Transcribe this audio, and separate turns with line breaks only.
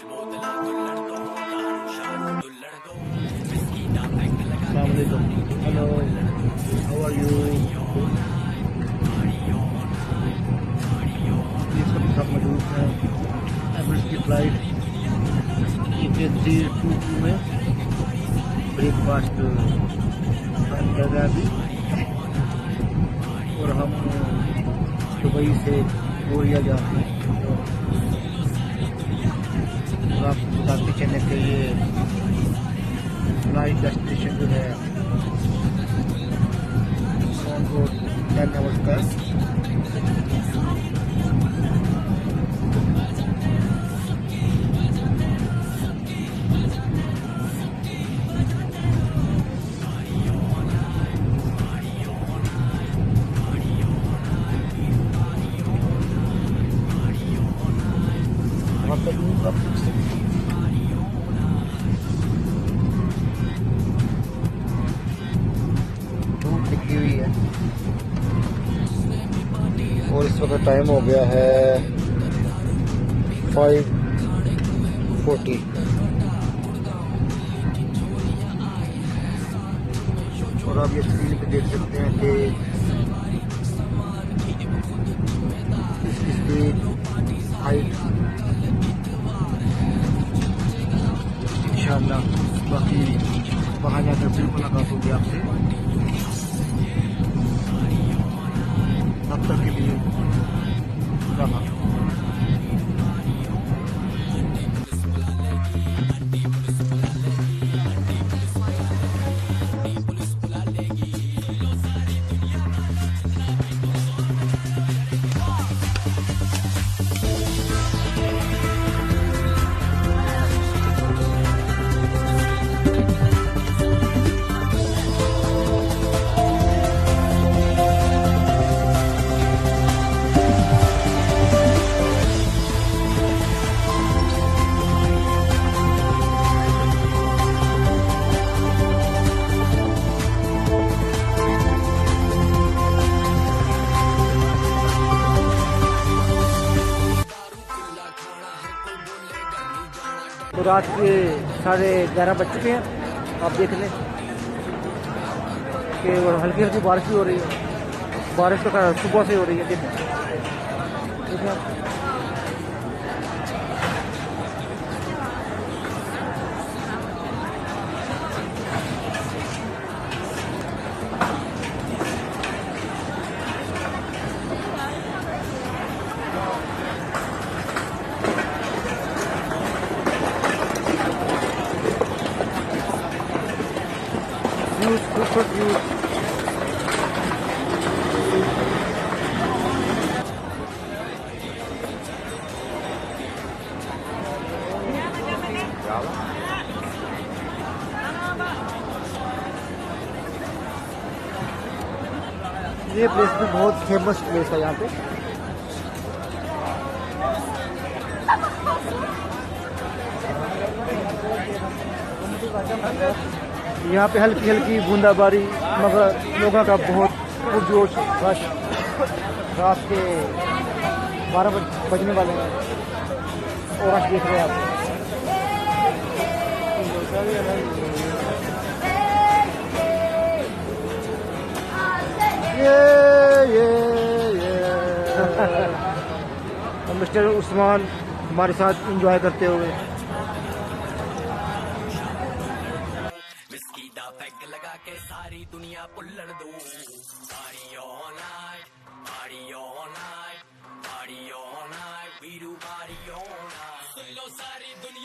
Assalamualaikum. Hello. How are you? इस वक्त हम मौजूद हैं एमिरेट्स की फ्लाइट EK322 में। ब्रेकफास्ट कर रहा है अभी और हम दुबई से कोरिया जा रहे हैं। और आपको बताते चलने के लिए फ्लाइट डेस्टिनेशन जो है ऑन रोड 10 आवर्स का। धूप निकली हुई है और इस वक्त टाइम हो गया है 5:40। और आप ये स्क्रीन पे देख सकते हैं कि इसकी स्पीड हाइट इंशाअल्लाह बाकी वहाँ जाकर फिर मुलाकात होगी आपसे। तब तक के लिए खुदा हाफ़िज़। तो रात के 11:30 बज चुके हैं। आप देख लें कि हल्की हल्की बारिश भी हो रही है। बारिश तो सुबह से हो रही है। देखें आप। खूबसूरत व्यू। ये प्लेस भी बहुत फेमस प्लेस है यहाँ पे। यहाँ पे हल्की हल्की बूंदाबारी मगर लोगों का बहुत पुरजोश रश। रात के 12 बजने वाले हैं और रश देख रहे हैं आप। ये मिस्टर उस्मान हमारे साथ एंजॉय करते हुए। लगा के सारी दुनिया पुल्लड़ दो, पार्टी ऑल नाइट, पार्टी